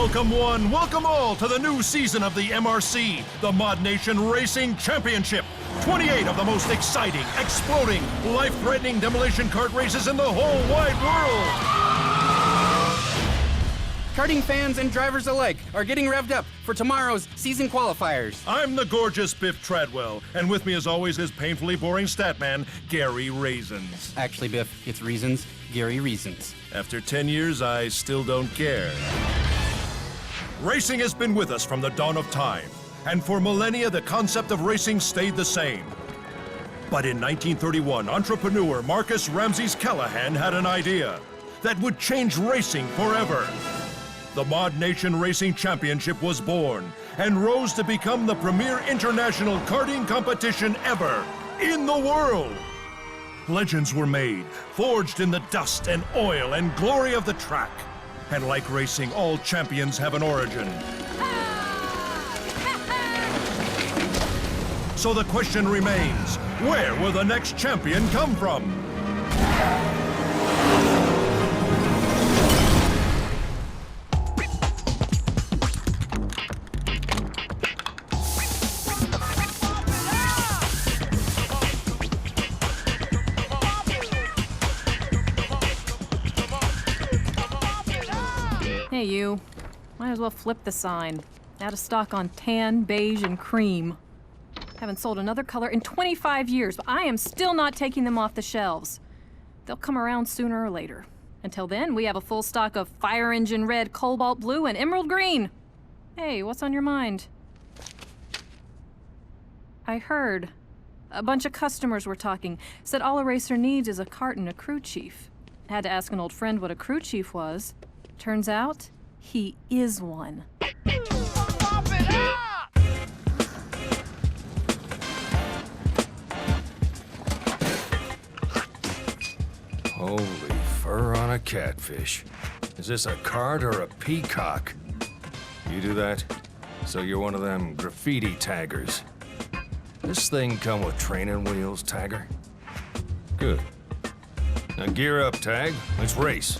Welcome one, welcome all to the new season of the MRC, the ModNation Racing Championship. 28 of the most exciting, exploding, life-threatening demolition kart races in the whole wide world. Karting fans and drivers alike are getting revved up for tomorrow's season qualifiers. I'm the gorgeous Biff Treadwell, and with me as always is painfully boring statman, Gary Raisins. Actually, Biff, it's Reasons, Gary Reasons. After 10 years, I still don't care. Racing has been with us from the dawn of time, and for millennia the concept of racing stayed the same. But in 1931, entrepreneur Marcus Ramses Callahan had an idea that would change racing forever. The ModNation Racing Championship was born and rose to become the premier international karting competition ever in the world. Legends were made, forged in the dust and oil and glory of the track. And like racing, all champions have an origin. So the question remains, where will the next champion come from? Hey, you. Might as well flip the sign. Out of stock on tan, beige, and cream. Haven't sold another color in 25 years, but I am still not taking them off the shelves. They'll come around sooner or later. Until then, we have a full stock of fire engine red, cobalt blue, and emerald green. Hey, what's on your mind? I heard. A bunch of customers were talking. Said all a racer needs is a kart and a crew chief. Had to ask an old friend what a crew chief was. Turns out, he is one. Holy fur on a catfish. Is this a cart or a peacock? You do that? So you're one of them graffiti taggers. This thing come with training wheels, tagger? Good. Now gear up, Tag. Let's race.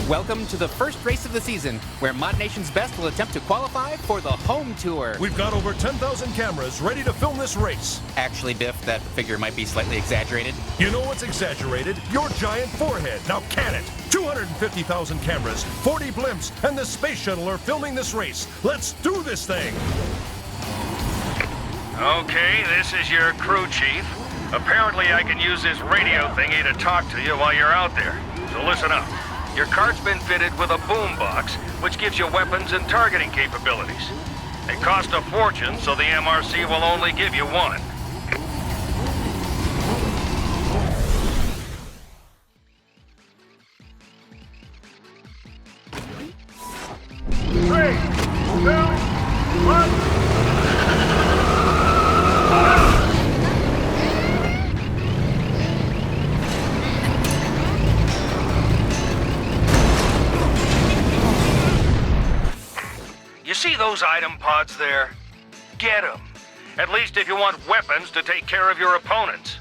Welcome to the first race of the season, where ModNation's best will attempt to qualify for the home tour. We've got over 10,000 cameras ready to film this race. Actually, Biff, that figure might be slightly exaggerated. You know what's exaggerated? Your giant forehead. Now can it? 250,000 cameras, 40 blimps, and the space shuttle are filming this race. Let's do this thing. Okay, this is your crew chief. Apparently I can use this radio thingy to talk to you while you're out there. So listen up. Your cart's been fitted with a boombox, which gives you weapons and targeting capabilities. They cost a fortune, so the MRC will only give you one. Three, two, one. You see those item pods there? Get them. At least if you want weapons to take care of your opponents.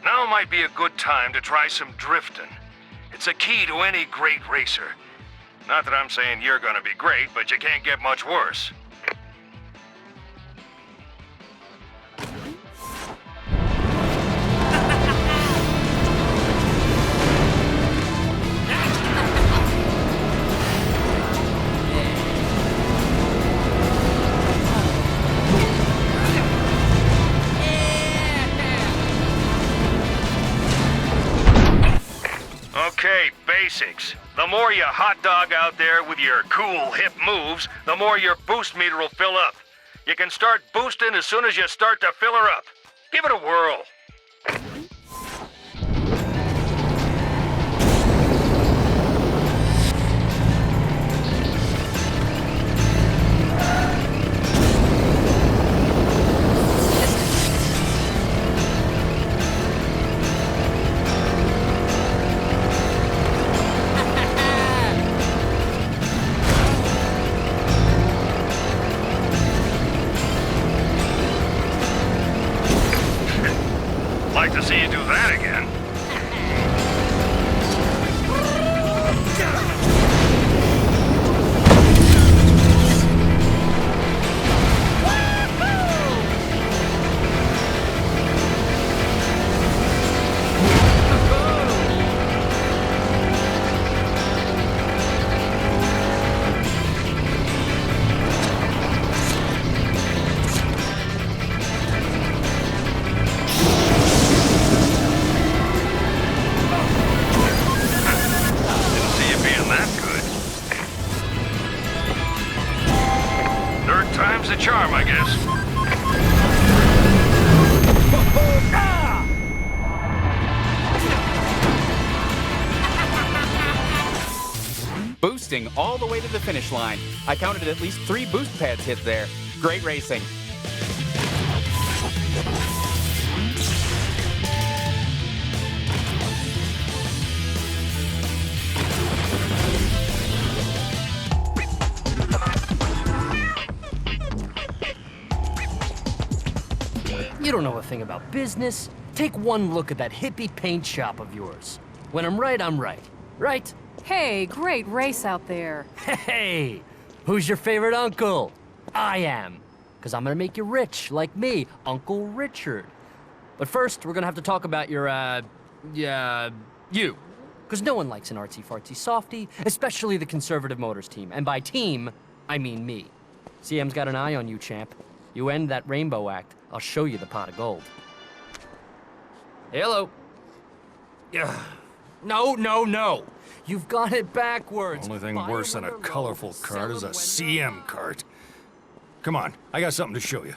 Now might be a good time to try some drifting. It's a key to any great racer. Not that I'm saying you're gonna be great, but you can't get much worse. Okay, basics. The more you hot dog out there with your cool, hip moves, the more your boost meter will fill up. You can start boosting as soon as you start to fill her up. Give it a whirl. like to see you do that again. Time's the charm, I guess. Boosting all the way to the finish line. I counted at least 3 boost pads hit there. Great racing. You don't know a thing about business. Take one look at that hippie paint shop of yours. When I'm right, I'm right. Right? Hey, great race out there. Hey! Who's your favorite uncle? I am. Because I'm gonna make you rich, like me, Uncle Richard. But first, we're gonna have to talk about your, you. Because no one likes an artsy-fartsy softy, especially the Conservative Motors team. And by team, I mean me. CM's got an eye on you, champ. You end that rainbow act, I'll show you the pot of gold. Hello. Yeah. No, no, no. You've got it backwards. Only thing Fire worse than a when they're colorful low, cart is sell a 'em when CM they're cart. Come on, I got something to show you.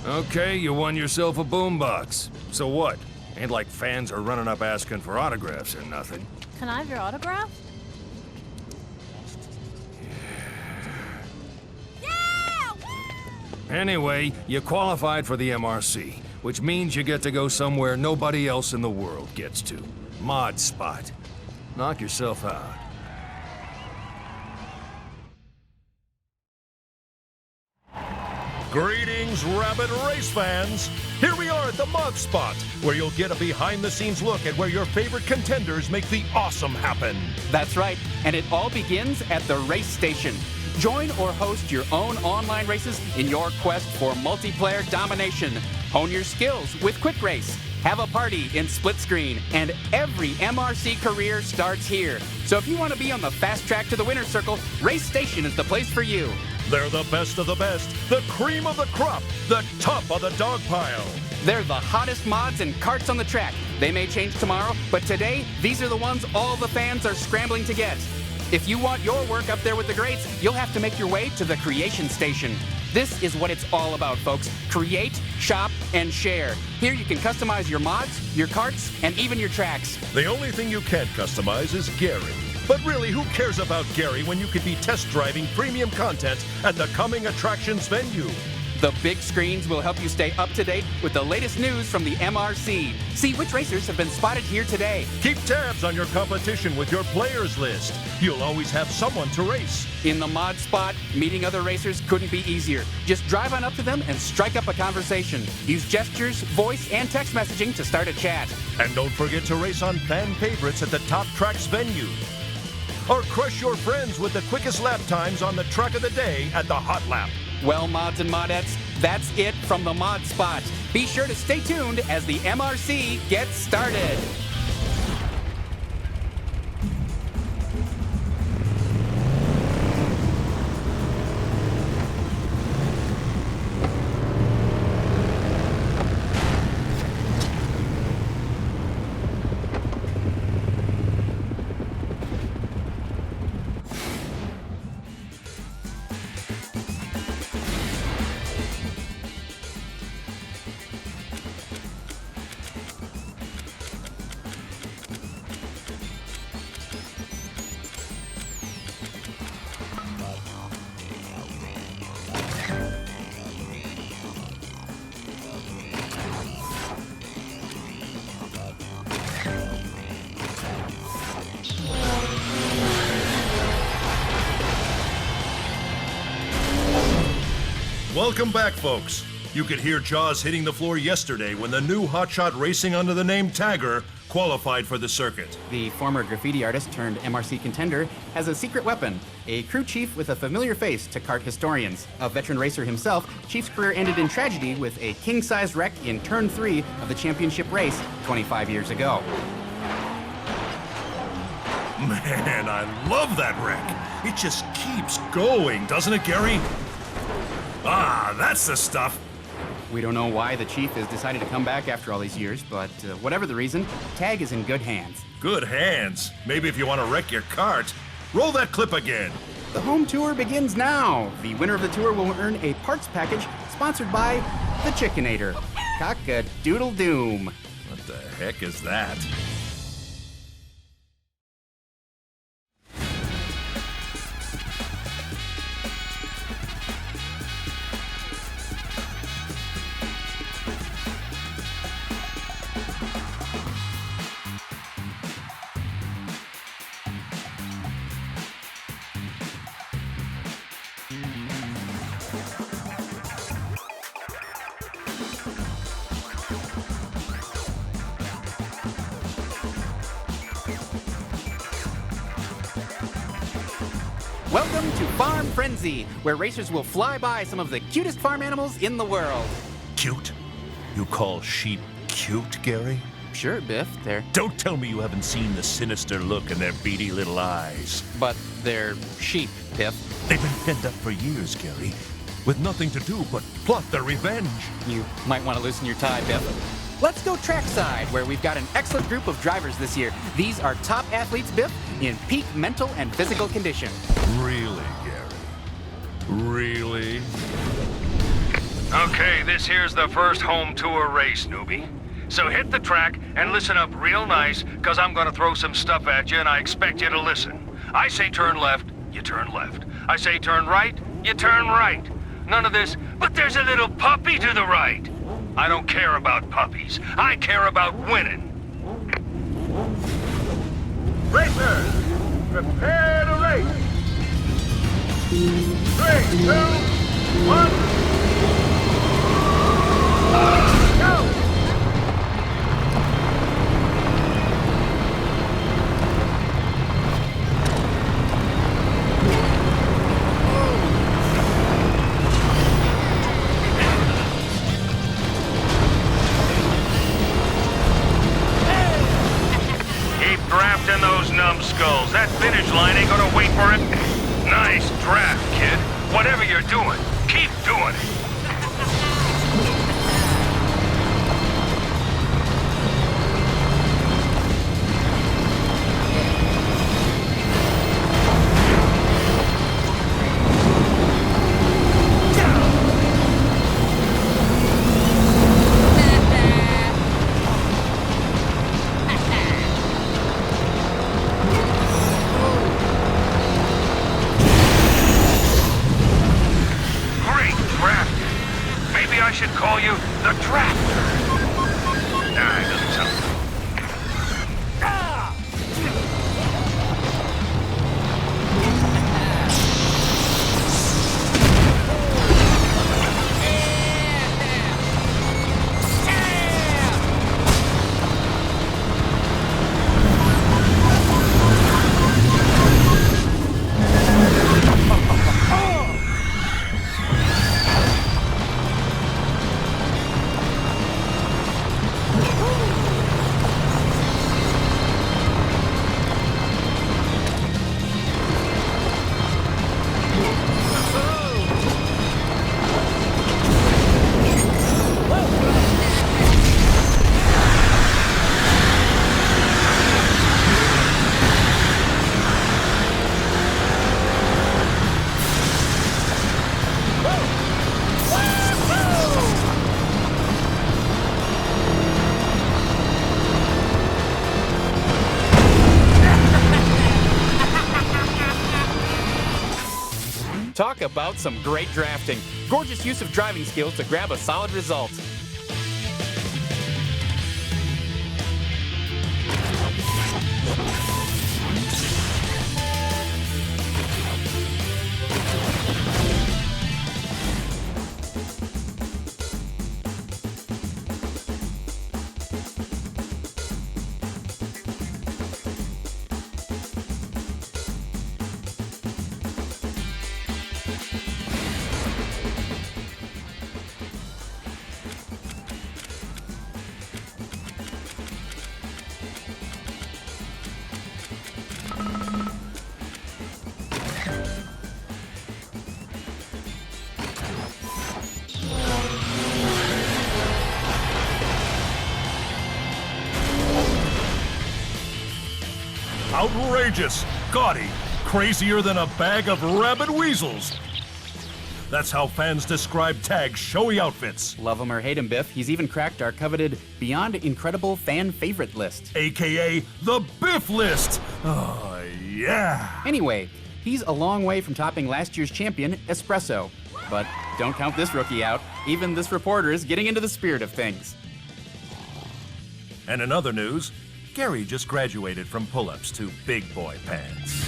Okay, you won yourself a boombox. So what? Ain't like fans are running up asking for autographs or nothing. Can I have your autograph? Anyway, you qualified for the MRC, which means you get to go somewhere nobody else in the world gets to. Mod Spot. Knock yourself out. Greetings, rabid race fans! Here we are at the Mod Spot, where you'll get a behind-the-scenes look at where your favorite contenders make the awesome happen. That's right, and it all begins at the race station. Join or host your own online races in your quest for multiplayer domination. Hone your skills with Quick Race. Have a party in split screen, and every MRC career starts here. So if you want to be on the fast track to the winner's circle, Race Station is the place for you. They're the best of the best, the cream of the crop, the top of the dog pile. They're the hottest mods and carts on the track. They may change tomorrow, but today, these are the ones all the fans are scrambling to get. If you want your work up there with the greats, you'll have to make your way to the Creation Station. This is what it's all about, folks. Create, shop, and share. Here you can customize your mods, your carts, and even your tracks. The only thing you can't customize is Gary. But really, who cares about Gary when you could be test driving premium content at the coming attractions venue? The big screens will help you stay up to date with the latest news from the MRC. See which racers have been spotted here today. Keep tabs on your competition with your players list. You'll always have someone to race. In the mod spot, meeting other racers couldn't be easier. Just drive on up to them and strike up a conversation. Use gestures, voice, and text messaging to start a chat. And don't forget to race on fan favorites at the top tracks venue. Or crush your friends with the quickest lap times on the track of the day at the Hot Lap. Well, mods and modettes, that's it from the mod spot. Be sure to stay tuned as the MRC gets started. Welcome back, folks. You could hear jaws hitting the floor yesterday when the new hotshot racing under the name Tagger qualified for the circuit. The former graffiti artist turned MRC contender has a secret weapon, a crew chief with a familiar face to kart historians. A veteran racer himself, Chief's career ended in tragedy with a king-sized wreck in turn 3 of the championship race 25 years ago. Man, I love that wreck. It just keeps going, doesn't it, Gary? Ah, that's the stuff. We don't know why the Chief has decided to come back after all these years, but whatever the reason, Tag is in good hands. Good hands. Maybe if you want to wreck your cart. Roll that clip again. The home tour begins now. The winner of the tour will earn a parts package sponsored by the Chickinator. Cock-a-doodle-doom. What the heck is that? Welcome to Farm Frenzy, where racers will fly by some of the cutest farm animals in the world. Cute? You call sheep cute, Gary? Sure, Biff, Don't tell me you haven't seen the sinister look in their beady little eyes. but they're sheep, Biff. They've been pent up for years, Gary, with nothing to do but plot their revenge. You might want to loosen your tie, Biff. Let's go trackside, where we've got an excellent group of drivers this year. These are top athletes, Biff, in peak mental and physical condition. Really, Gary? Really? Okay, this here's the first home tour race, newbie. So hit the track and listen up real nice, because I'm going to throw some stuff at you and I expect you to listen. I say turn left, you turn left. I say turn right, you turn right. None of this, but there's a little puppy to the right. I don't care about puppies. I care about winning. Racers, prepare to race. 3, 2, 1. Go! Drafting those numbskulls. That finish line ain't gonna wait for it. Nice draft, kid. Whatever you're doing, keep doing it. I should call you the Drafter. Nah, it doesn't sound good. Talk about some great drafting. Gorgeous use of driving skills to grab a solid result. Outrageous, gaudy, crazier than a bag of rabid weasels. That's how fans describe Tag's showy outfits. Love him or hate him, Biff, he's even cracked our coveted Beyond Incredible fan favorite list. AKA the Biff List. Oh, yeah. Anyway, he's a long way from topping last year's champion, Espresso. But don't count this rookie out. Even this reporter is getting into the spirit of things. And in other news, Gary just graduated from pull-ups to big boy pants.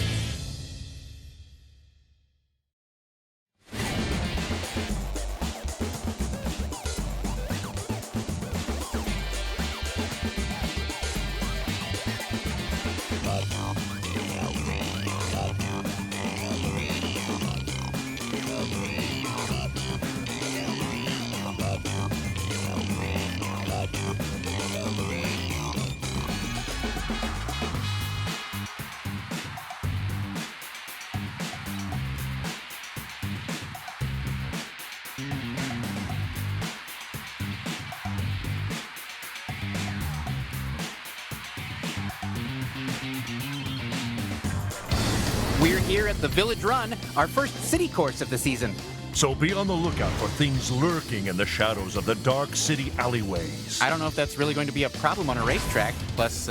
We're here at the Village Run, our first city course of the season. So be on the lookout for things lurking in the shadows of the dark city alleyways. I don't know if that's really going to be a problem on a racetrack. Plus,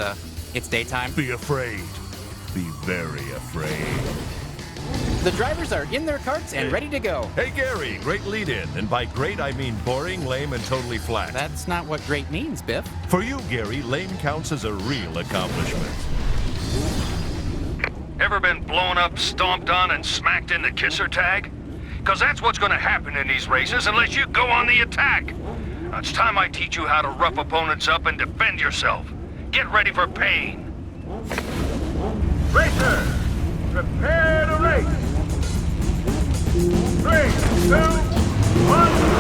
it's daytime. Be afraid. Be very afraid. The drivers are in their carts and ready to go. Hey, Gary, great lead-in. And by great, I mean boring, lame, and totally flat. That's not what great means, Biff. For you, Gary, lame counts as a real accomplishment. Ever been blown up, stomped on, and smacked in the kisser tag? Because that's what's going to happen in these races unless you go on the attack. Now, it's time I teach you how to rough opponents up and defend yourself. Get ready for pain. Racer, prepare to race. 3, 2, 1.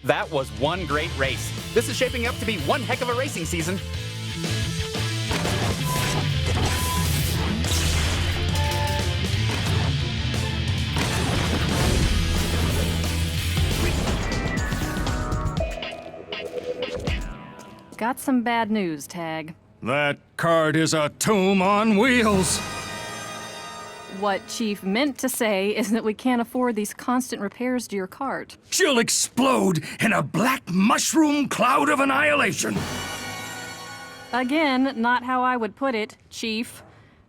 That was one great race. This is shaping up to be one heck of a racing season. got some bad news, Tag. That cart is a tomb on wheels. What Chief meant to say is that we can't afford these constant repairs to your cart. She'll explode in a black mushroom cloud of annihilation. Again, not how I would put it, Chief.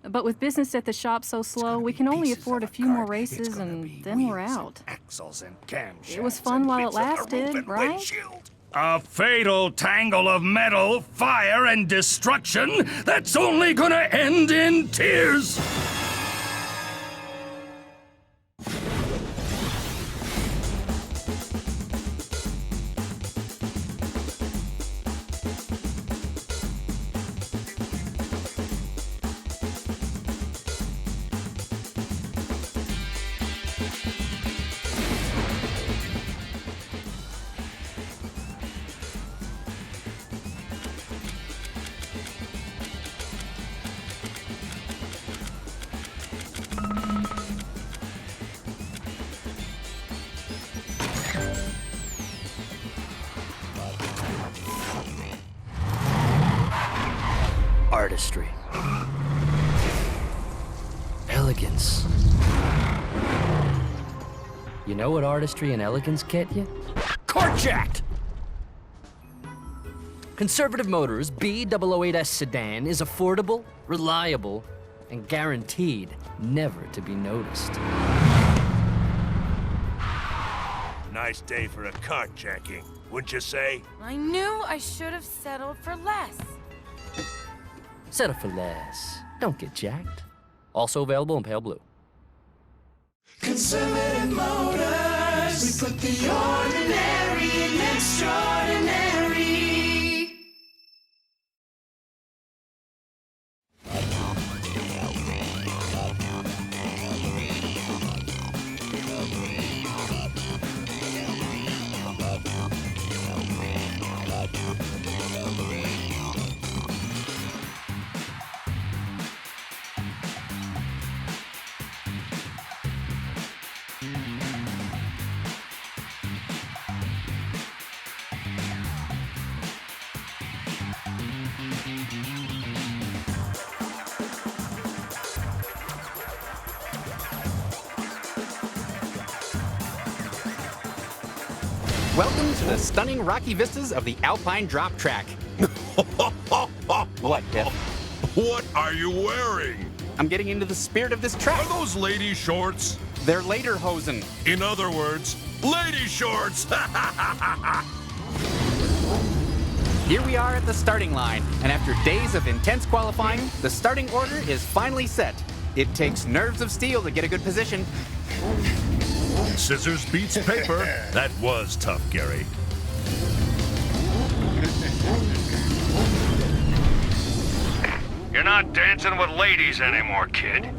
But with business at the shop so slow, we can only afford a few more races and then we're out. Axles and camshafts. It was fun while it lasted, right? A fatal tangle of metal, fire, and destruction that's only gonna end in tears. Artistry. Elegance. You know what artistry and elegance get you? Carjacked! Conservative Motors B008S sedan is affordable, reliable, and guaranteed never to be noticed. Nice day for a carjacking, wouldn't you say? I knew I should have settled for less. Settle for less. Don't get jacked. Also available in pale blue. Conservative Motors, we put the ordinary in extraordinary. Welcome to the stunning rocky vistas of the Alpine drop track. What, Biff? What are you wearing? I'm getting into the spirit of this track. Are those lady shorts? They're lederhosen. In other words, lady shorts! Here we are at the starting line, and after days of intense qualifying, the starting order is finally set. It takes nerves of steel to get a good position. Scissors beats paper. That was tough, Gary. You're not dancing with ladies anymore, kid.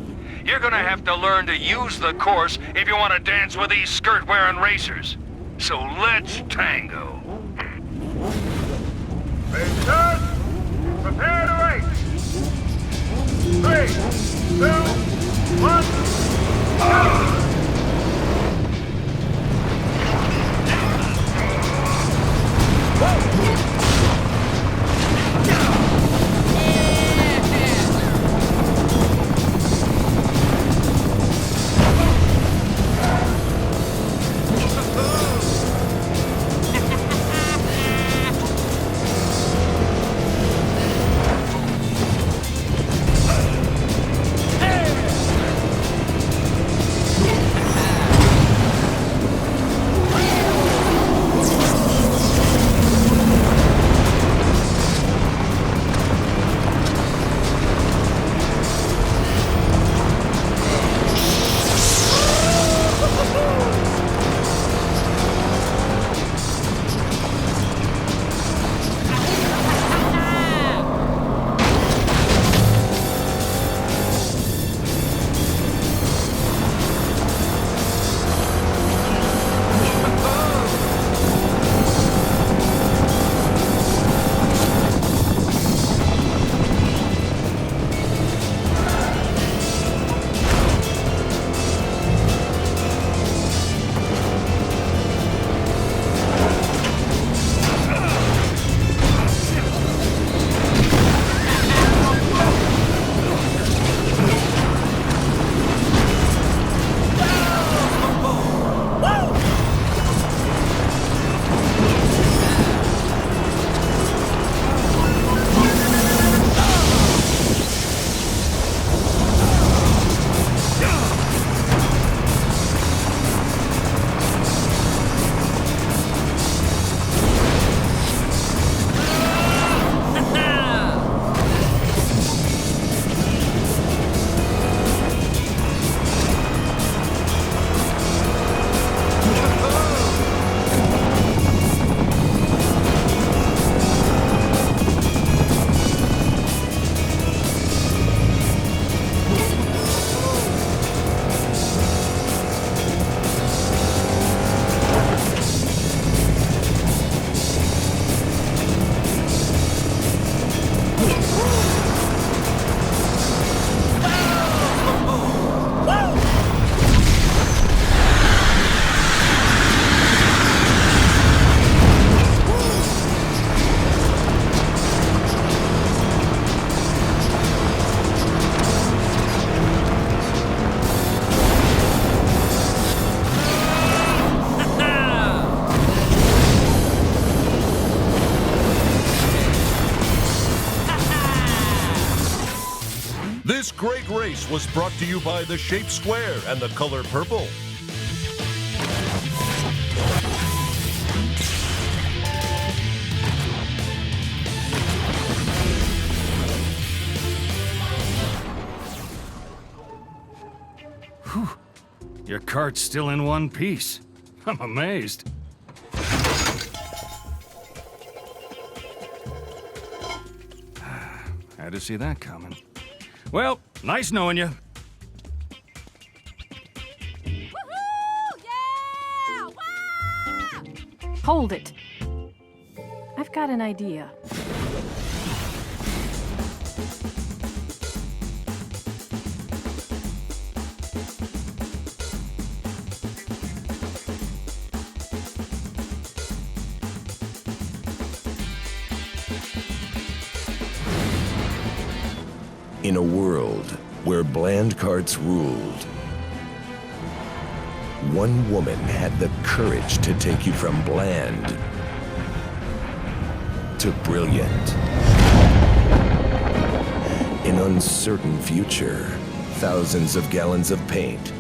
You're gonna have to learn to use the course if you want to dance with these skirt-wearing racers. So let's tango. Racers, prepare to race. 3, 2, 1, go! Hey! This great race was brought to you by the shape square and the color purple. Your cart's still in one piece. I'm amazed. Had to see that coming. Well, nice knowing you. Hold it. I've got an idea. In a world where bland carts ruled, one woman had the courage to take you from bland to brilliant. In uncertain future, thousands of gallons of paint,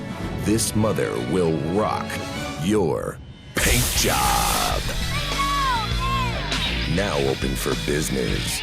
this mother will rock your paint job. Now open for business.